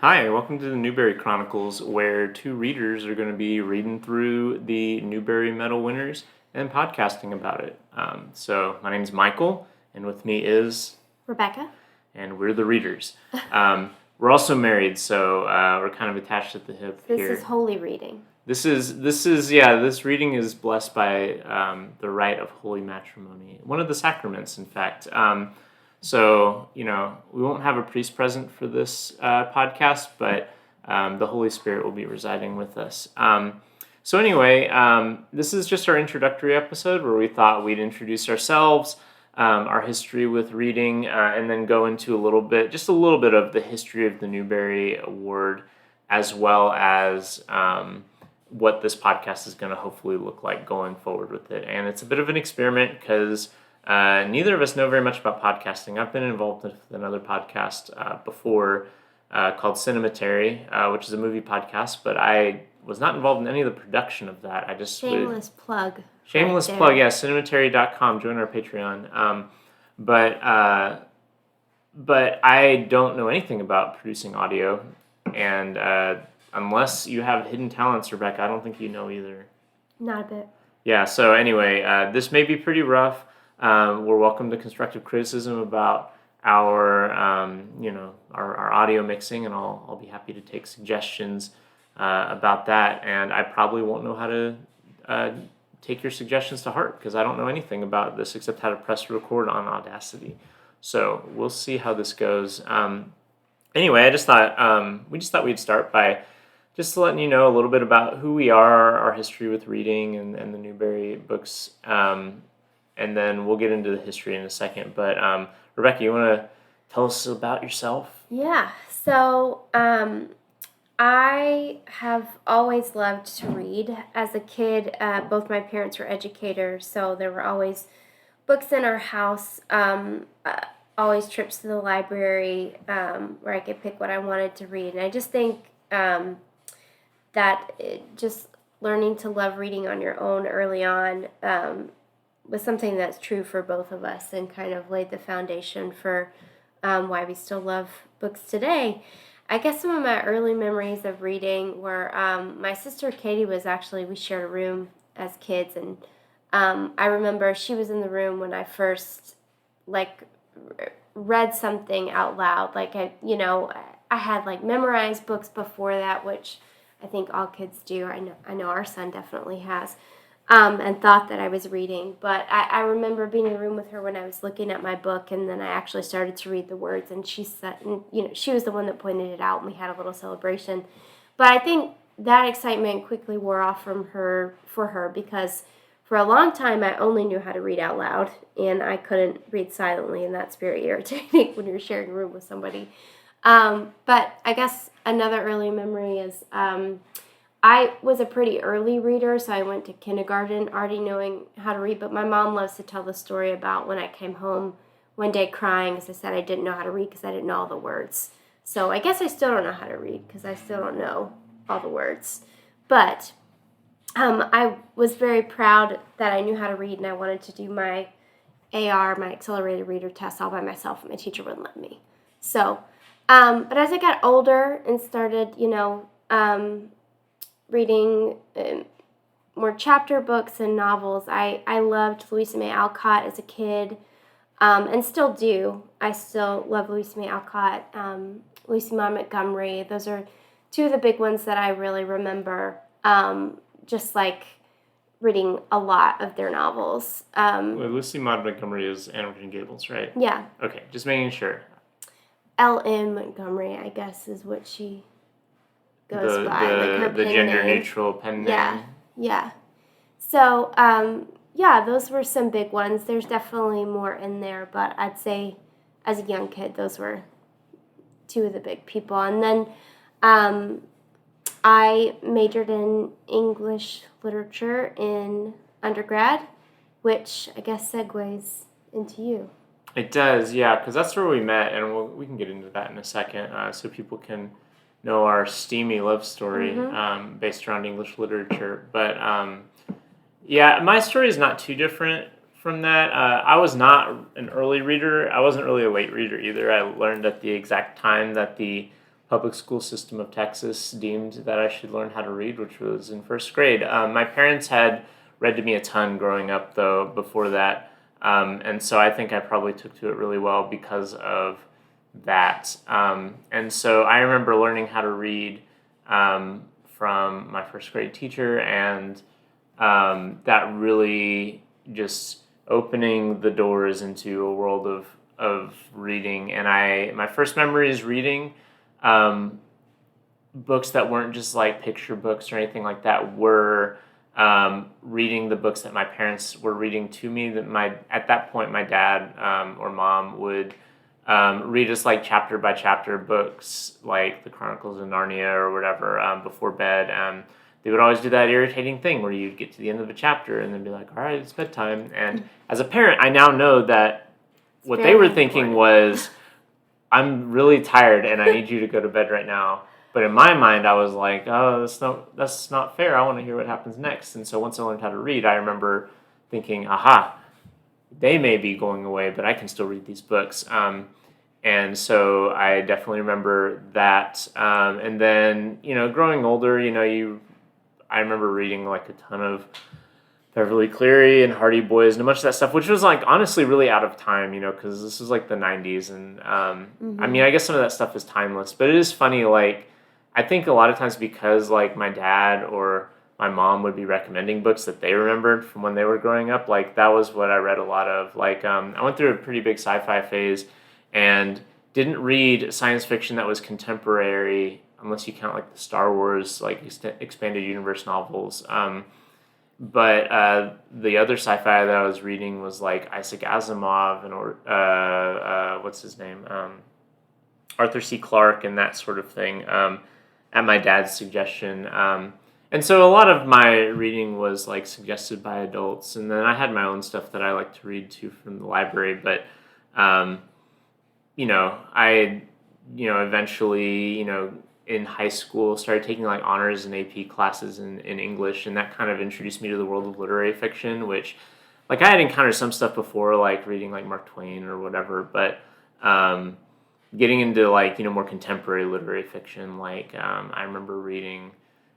Hi, welcome to the Newbery Chronicles, where two readers are going to be reading through the Newbery Medal winners and podcasting about it. My name is Michael, and with me is Rebecca. And we're the readers. We're also married, so we're kind of attached at the hip here. This is holy reading. This reading is blessed by the rite of holy matrimony, one of the sacraments, in fact. We won't have a priest present for this podcast, but the Holy Spirit will be residing with us. This is just our introductory episode where we thought we'd introduce ourselves, our history with reading, and then go into a little bit of the history of the Newbery Award, as well as what this podcast is going to hopefully look like going forward with it. And it's a bit of an experiment because neither of us know very much about podcasting. I've been involved with another podcast before called Cinematary, which is a movie podcast, but I was not involved in any of the production of that. I just Shameless plug. Yeah, cinematary.com. Join our Patreon. But I don't know anything about producing audio, and unless you have hidden talents, Rebecca, I don't think you know either. Not a bit. Yeah, so anyway, this may be pretty rough. We're welcome to constructive criticism about our audio mixing, and I'll be happy to take suggestions about that. And I probably won't know how to take your suggestions to heart because I don't know anything about this except how to press record on Audacity. So we'll see how this goes. Anyway, we just thought we'd start by just letting you know a little bit about who we are, our history with reading and the Newbery books. And then we'll get into the history in a second. But Rebecca, you want to tell us about yourself? Yeah. So I have always loved to read. As a kid, both my parents were educators, so there were always books in our house. Always trips to the library where I could pick what I wanted to read. And I just think that just learning to love reading on your own early on was something that's true for both of us and kind of laid the foundation for why we still love books today. I guess some of my early memories of reading were my sister Katie we shared a room as kids, and I remember she was in the room when I first read something out loud. I had memorized books before that, which I think all kids do. I know our son definitely has. And thought that I was reading. But I remember being in the room with her when I was looking at my book, and then I actually started to read the words, and she was the one that pointed it out, and we had a little celebration. But I think that excitement quickly wore off for her, because for a long time I only knew how to read out loud, and I couldn't read silently, and that's very irritating when you're sharing a room with somebody. But I guess another early memory is I was a pretty early reader, so I went to kindergarten already knowing how to read, but my mom loves to tell the story about when I came home one day crying because I said I didn't know how to read because I didn't know all the words. So I guess I still don't know how to read because I still don't know all the words. But I was very proud that I knew how to read, and I wanted to do my AR, my accelerated reader test, all by myself, and my teacher wouldn't let me. So, but as I got older and started, reading more chapter books and novels. I loved Louisa May Alcott as a kid, and still do. I still love Louisa May Alcott, Lucy Maud Montgomery. Those are two of the big ones that I really remember, reading a lot of their novels. Lucy Maud Montgomery is Anne of Green Gables, right? Yeah. Okay, just making sure. L.M. Montgomery, I guess, is what she goes by, her the gender neutral pen name. Yeah. So, those were some big ones. There's definitely more in there, but I'd say as a young kid, those were two of the big people. And then I majored in English literature in undergrad, which I guess segues into you. It does, yeah, because that's where we met, and we can get into that in a second, so people can know our steamy love story based around English literature. But my story is not too different from that. I was not an early reader. I wasn't really a late reader either. I learned at the exact time that the public school system of Texas deemed that I should learn how to read, which was in first grade. My parents had read to me a ton growing up, though, before that. And so I think I probably took to it really well because of that. And so I remember learning how to read from my first grade teacher, and that really just opening the doors into a world of reading. And my first memory is reading books that weren't just like picture books or anything like that, were reading the books that my parents were reading to me. At that point, my dad or mom would read us like chapter by chapter books, like the Chronicles of Narnia or whatever, before bed. They would always do that irritating thing where you'd get to the end of a chapter and then be like, all right, it's bedtime. And as a parent, I now know that what they were thinking was, I'm really tired and I need you to go to bed right now. But in my mind, I was like, oh, that's not fair. I want to hear what happens next. And so once I learned how to read, I remember thinking, aha, they may be going away, but I can still read these books. And so I definitely remember that. And then, growing older, I remember reading like a ton of Beverly Cleary and Hardy Boys and a bunch of that stuff, which was like honestly really out of time, because this was like the 90s. And I mean, I guess some of that stuff is timeless, but it is funny. Like, I think a lot of times because like my dad or my mom would be recommending books that they remembered from when they were growing up, like that was what I read a lot of. Like I went through a pretty big sci-fi phase and didn't read science fiction that was contemporary, unless you count like the Star Wars like expanded universe novels. But the other sci-fi that I was reading was like Isaac Asimov and what's his name, Arthur C. Clarke and that sort of thing, at my dad's suggestion. And so a lot of my reading was like suggested by adults, and then I had my own stuff that I like to read too from the library. But I eventually in high school started taking like honors and AP classes in English, and that kind of introduced me to the world of literary fiction, which like I had encountered some stuff before, like reading like Mark Twain or whatever, but getting into like more contemporary literary fiction, like I remember reading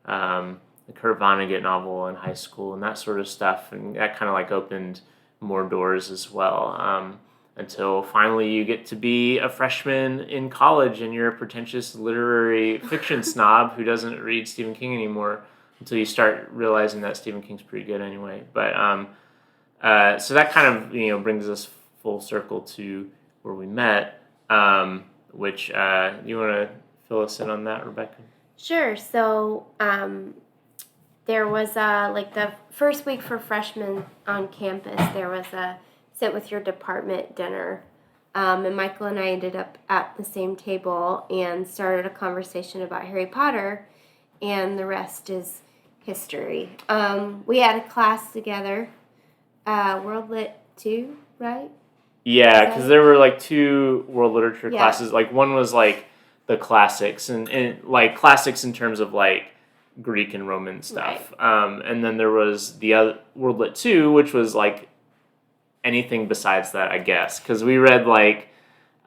the Kurt Vonnegut novel in high school and that sort of stuff, and that kind of like opened more doors as well, until finally you get to be a freshman in college and you're a pretentious literary fiction snob who doesn't read Stephen King anymore, until you start realizing that Stephen King's pretty good anyway. But so that kind of brings us full circle to where we met. Which you want to fill us in on that, Rebecca? Sure. So there was like the first week for freshmen on campus, there was a sit with your department dinner, and Michael and I ended up at the same table and started a conversation about Harry Potter, and the rest is history. We had a class together, World Lit 2, right? Yeah, because there were like two world literature classes. Like one was like the classics and like classics in terms of like Greek and Roman stuff. Right. And then there was the other World Lit 2, which was like anything besides that, I guess. Because we read like,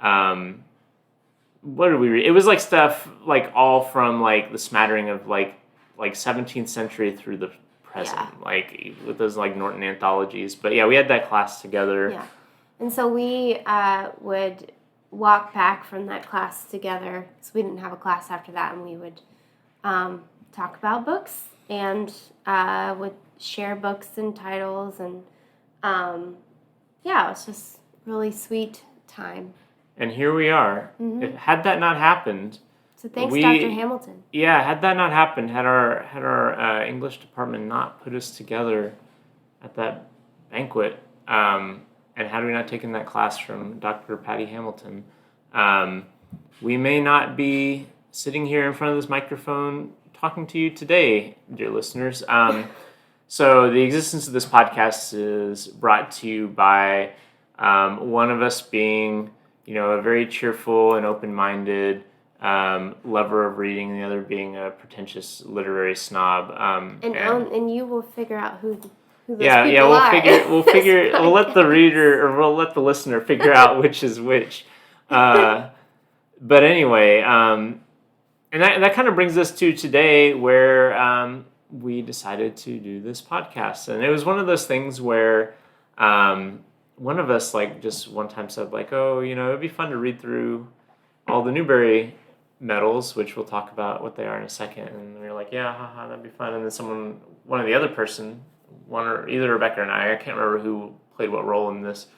what did we read? It was like stuff like all from like the smattering of like 17th century through the present, like with those like Norton anthologies. But yeah, we had that class together. Yeah. And so we would walk back from that class together, because we didn't have a class after that, and we would talk about books and would share books and titles, and it was just really sweet time. And here we are. Mm-hmm. Had that not happened, so thanks, Dr. Hamilton. Yeah, had that not happened, had our English department not put us together at that banquet. And had we not taken that class from Dr. Patty Hamilton, we may not be sitting here in front of this microphone talking to you today, dear listeners. So the existence of this podcast is brought to you by one of us being, a very cheerful and open-minded lover of reading, and the other being a pretentious literary snob. And you will figure out who we'll let the reader, or we'll let the listener figure out which is which. But anyway, And that kind of brings us to today, where we decided to do this podcast. And it was one of those things where one of us, like, just one time said, like, oh, it'd be fun to read through all the Newbery medals, which we'll talk about what they are in a second. And we were like, yeah, haha, that'd be fun. And then one of the other person, either Rebecca and I can't remember who played what role in this,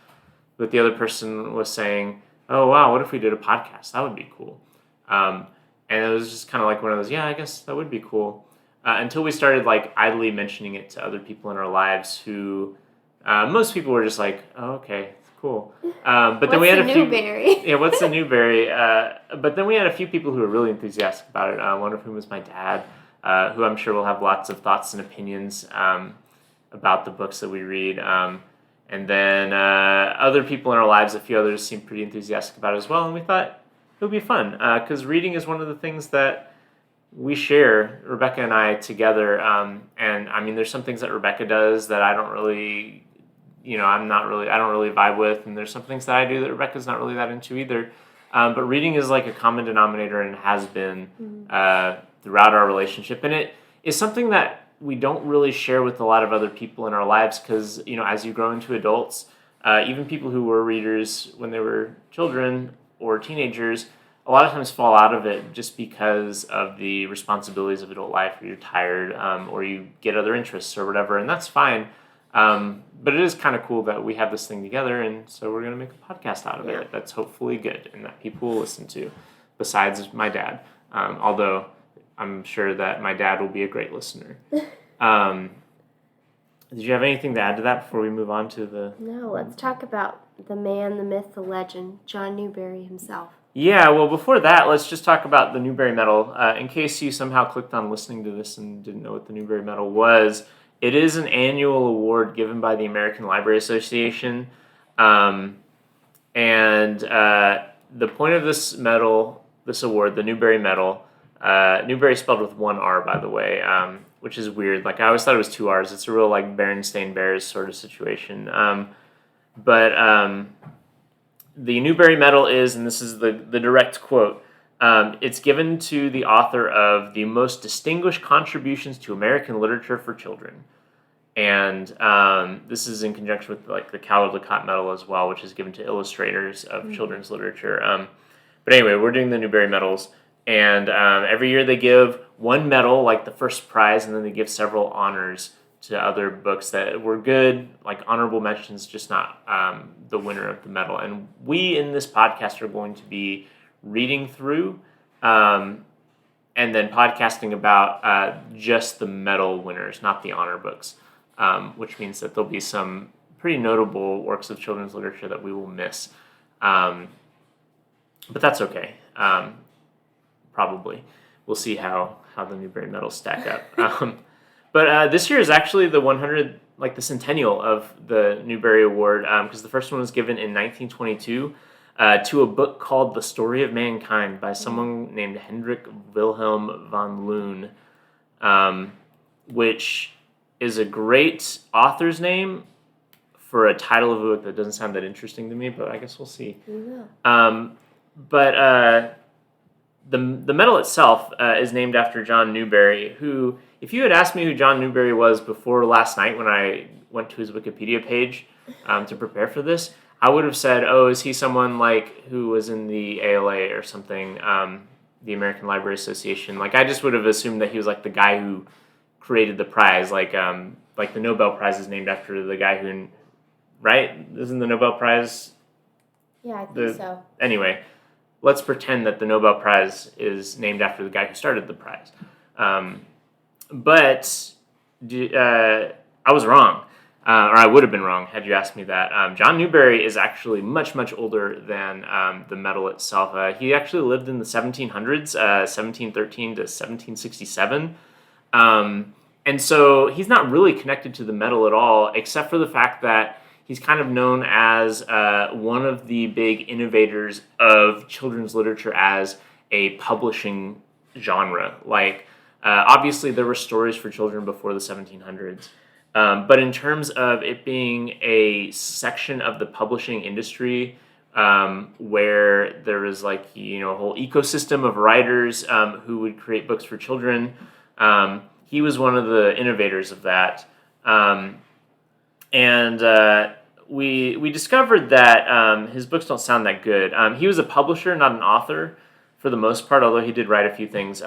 but the other person was saying, oh, wow, what if we did a podcast? That would be cool. And it was just kind of like one of those, yeah, I guess that would be cool. Until we started, like, idly mentioning it to other people in our lives who, most people were just like, oh, okay, cool. But then we had a few. Newbery? Yeah, what's the Newbery? But then we had a few people who were really enthusiastic about it. One of whom was my dad, who I'm sure will have lots of thoughts and opinions about the books that we read. And then other people in our lives, a few others seemed pretty enthusiastic about it as well. And we thought it would be fun because reading is one of the things that we share, Rebecca and I, together. And I mean, there's some things that Rebecca does that I don't really, I don't really vibe with. And there's some things that I do that Rebecca's not really that into either. But reading is like a common denominator and has been throughout our relationship. And it is something that we don't really share with a lot of other people in our lives because, as you grow into adults, even people who were readers when they were children or teenagers, a lot of times fall out of it just because of the responsibilities of adult life, or you're tired, or you get other interests or whatever, and that's fine. But it is kind of cool that we have this thing together, and so we're going to make a podcast out of it that's hopefully good and that people will listen to, besides my dad, although I'm sure that my dad will be a great listener. Did you have anything to add to that before we move on to the... No, let's talk about the man, the myth, the legend, John Newbery himself. Yeah, well, before that, let's just talk about the Newbery Medal. In case you somehow clicked on listening to this and didn't know what the Newbery Medal was, it is an annual award given by the American Library Association. And the point of this medal, this award, the Newbery Medal, Newbery spelled with one R, by the way, which is weird. Like, I always thought it was two R's. It's a real, like, Berenstain Bears sort of situation. But the Newbery Medal is, and this is the direct quote, it's given to the author of the most distinguished contributions to American literature for children. And this is in conjunction with, like, the Caldecott Medal as well, which is given to illustrators of children's literature. But anyway, we're doing the Newbery Medals. And every year they give one medal, like the first prize, and then they give several honors to other books that were good, like honorable mentions, just not the winner of the medal. And we in this podcast are going to be reading through and then podcasting about just the medal winners, not the honor books, which means that there'll be some pretty notable works of children's literature that we will miss. But that's okay. Probably. We'll see how the Newbery Medals stack up. But this year is actually the centennial of the Newbery Award, because the first one was given in 1922 to a book called The Story of Mankind by someone named Hendrik Wilhelm von Loon, which is a great author's name for a title of a book that doesn't sound that interesting to me, but I guess we'll see. Yeah. The medal itself is named after John Newbery, who, if you had asked me who John Newbery was before last night when I went to his Wikipedia page to prepare for this, I would have said, oh, is he someone like who was in the ALA or something, the American Library Association? Like, I just would have assumed that he was like the guy who created the prize, like the Nobel Prize is named after the guy who, right? Isn't the Nobel Prize? Yeah, I think so. Anyway. Let's pretend that the Nobel Prize is named after the guy who started the prize. But I was wrong, or I would have been wrong had you asked me that. John Newbery is actually much, much older than the medal itself. He actually lived in the 1700s, 1713 to 1767. And so he's not really connected to the medal at all, except for the fact that he's kind of known as one of the big innovators of children's literature as a publishing genre. Like, obviously, there were stories for children before the 1700s. But in terms of it being a section of the publishing industry where there was like a whole ecosystem of writers who would create books for children. He was one of the innovators of that, and we discovered that his books don't sound that good. He was a publisher, not an author, for the most part, although he did write a few things.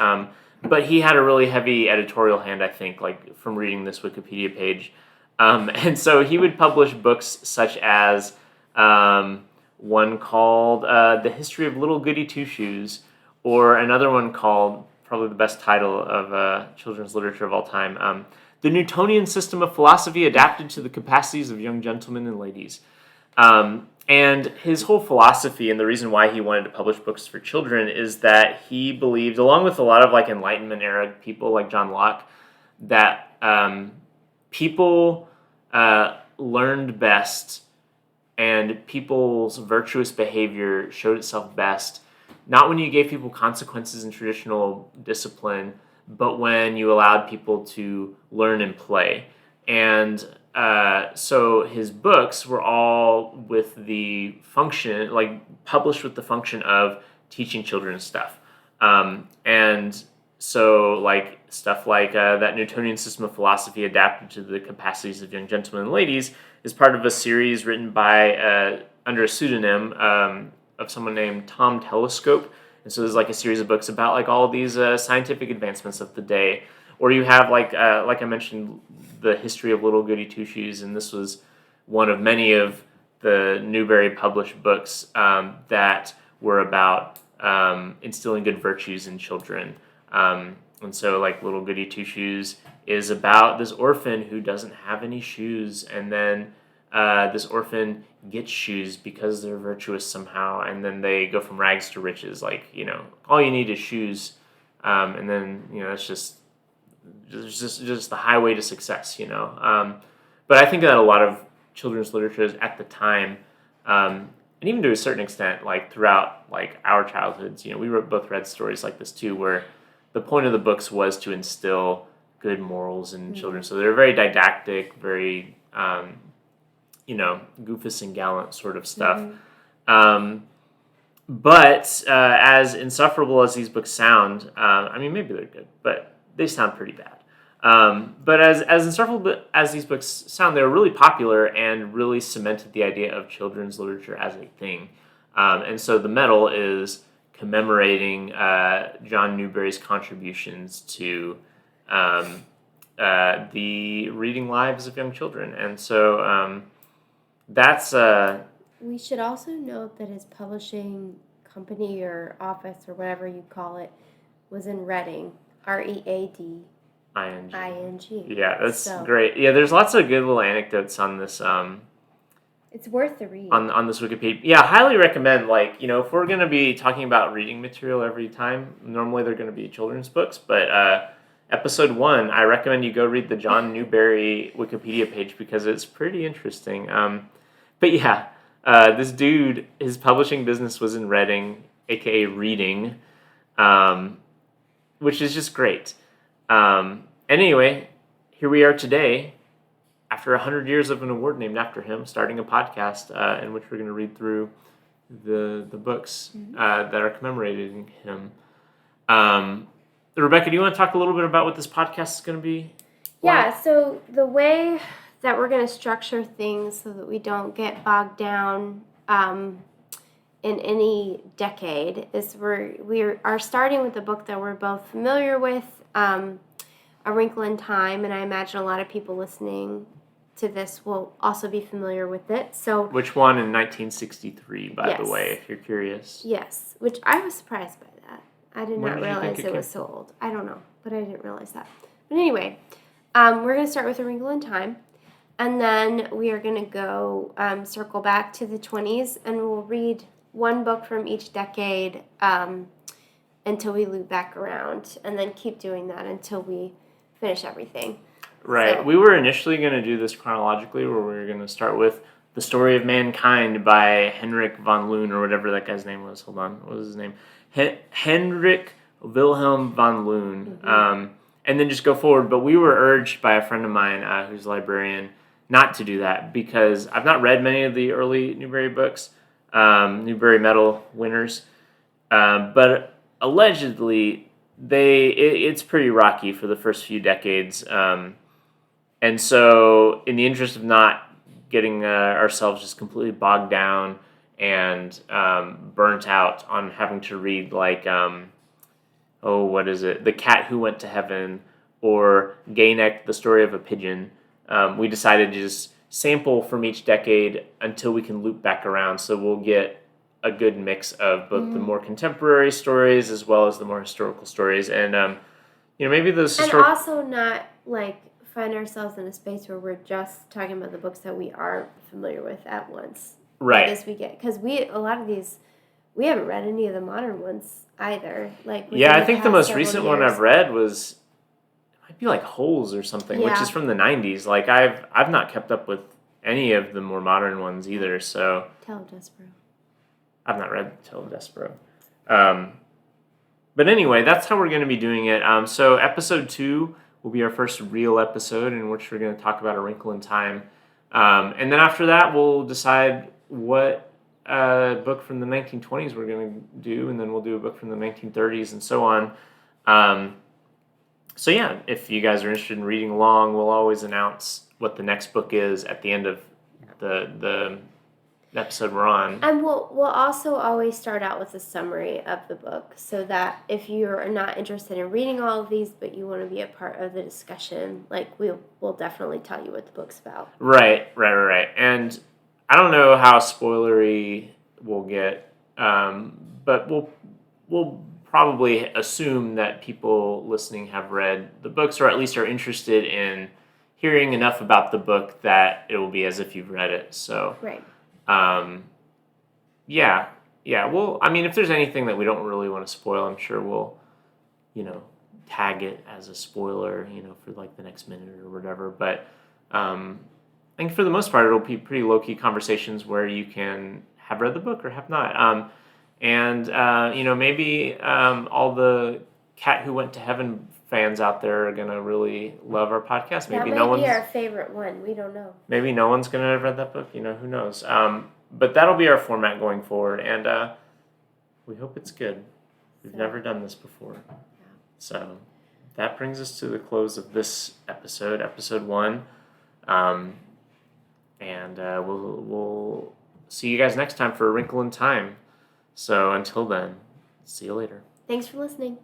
But he had a really heavy editorial hand, I think, like from reading this Wikipedia page. And so he would publish books such as one called The History of Little Goody Two Shoes, or another one called, probably the best title of children's literature of all time, The Newtonian System of Philosophy Adapted to the Capacities of Young Gentlemen and Ladies. And his whole philosophy, and the reason why he wanted to publish books for children, is that he believed, along with a lot of like Enlightenment era people like John Locke, that people learned best and people's virtuous behavior showed itself best, not when you gave people consequences in traditional discipline, but when you allowed people to learn and play. And so his books were all with the function, like published with the function of teaching children stuff. And so like stuff like that Newtonian System of Philosophy Adapted to the Capacities of Young Gentlemen and Ladies is part of a series written by, under a pseudonym of someone named Tom Telescope. And so there's like a series of books about like all of these scientific advancements of the day. Or you have like I mentioned, The History of Little Goody Two Shoes, and this was one of many of the Newbery published books that were about instilling good virtues in children. And so like Little Goody Two Shoes is about this orphan who doesn't have any shoes, and then this orphan gets shoes because they're virtuous somehow, and then they go from rags to riches. Like, all you need is shoes, and then it's just the highway to success. But I think that a lot of children's literature at the time, and even to a certain extent, like throughout like our childhoods, we both read stories like this too, where the point of the books was to instill good morals in children. So they're very didactic, very goofus and gallant sort of stuff. But as insufferable as these books sound, maybe they're good, but they sound pretty bad. But as insufferable as these books sound, they were really popular and really cemented the idea of children's literature as a thing. And so the medal is commemorating John Newbery's contributions to the reading lives of young children. And so that's... We should also note that his publishing company or office or whatever you call it was in Reading. Reading. Yeah, that's great. Yeah, there's lots of good little anecdotes on this. It's worth the read. On this Wikipedia. Yeah, highly recommend. Like, if we're going to be talking about reading material every time, normally they're going to be children's books, but episode 1, I recommend you go read the John Newbery Wikipedia page because it's pretty interesting. But yeah, this dude, his publishing business was in Reading, aka Reading, which is just great. Anyway, here we are today, after 100 years of an award named after him, starting a podcast in which we're going to read through the books that are commemorating him. Rebecca, do you want to talk a little bit about what this podcast is going to be? Yeah, so the way that we're going to structure things so that we don't get bogged down in any decade is we are starting with a book that we're both familiar with, A Wrinkle in Time, and I imagine a lot of people listening to this will also be familiar with it. So, which one in 1963, by the way, if you're curious. Yes, which I was surprised by that. I did not realize it was so old. I don't know, but I didn't realize that. But anyway, we're going to start with A Wrinkle in Time, and then we are going to go circle back to the 20s, and we'll read one book from each decade until we loop back around, and then keep doing that until we finish everything. Right. So, we were initially going to do this chronologically, where we were going to start with The Story of Mankind by Henrik von Loon, or whatever that guy's name was. Hold on. What was his name? Henrik Wilhelm von Loon. And then just go forward. But we were urged by a friend of mine who's a librarian not to do that because I've not read many of the early Newbery books. Newbery Medal winners. But allegedly, it's pretty rocky for the first few decades. And so, in the interest of not getting ourselves just completely bogged down and burnt out on having to read what is it? The Cat Who Went to Heaven or Gayneck, The Story of a Pigeon. We decided to just sample from each decade until we can loop back around. So we'll get a good mix of both the more contemporary stories as well as the more historical stories. And, maybe those historical... And also not, find ourselves in a space where we're just talking about the books that we are familiar with at once. Right. This we get. Because a lot of these, we haven't read any of the modern ones either. I think the most recent one I've read was, it might be Holes or something, which is from the 90s. I've not kept up with any of the more modern ones either, so... Tale of Despereaux. I've not read Tale of Despereaux. But anyway, that's how we're going to be doing it. So episode 2 will be our first real episode in which we're going to talk about A Wrinkle in Time. And then after that, we'll decide what book from the 1920s we're going to do, and then we'll do a book from the 1930s and so on. So yeah, if you guys are interested in reading along, we'll always announce what the next book is at the end of the episode we're on. And we'll also always start out with a summary of the book, so that if you're not interested in reading all of these, but you want to be a part of the discussion, we'll definitely tell you what the book's about. Right. And I don't know how spoilery we'll get, but we'll probably assume that people listening have read the books, or at least are interested in hearing enough about the book that it will be as if you've read it. So right. Yeah. Well, if there's anything that we don't really want to spoil, I'm sure we'll, tag it as a spoiler, for the next minute or whatever. But I think for the most part, it'll be pretty low-key conversations where you can have read the book or have not. Maybe all the Cat Who Went to Heaven fans out there are going to really love our podcast. Maybe that might be our favorite one. We don't know. Maybe no one's going to have read that book. Who knows? But that'll be our format going forward, and we hope it's good. We've never done this before. Yeah. So that brings us to the close of this episode, episode 1. And we'll see you guys next time for A Wrinkle in Time. So until then, see you later. Thanks for listening.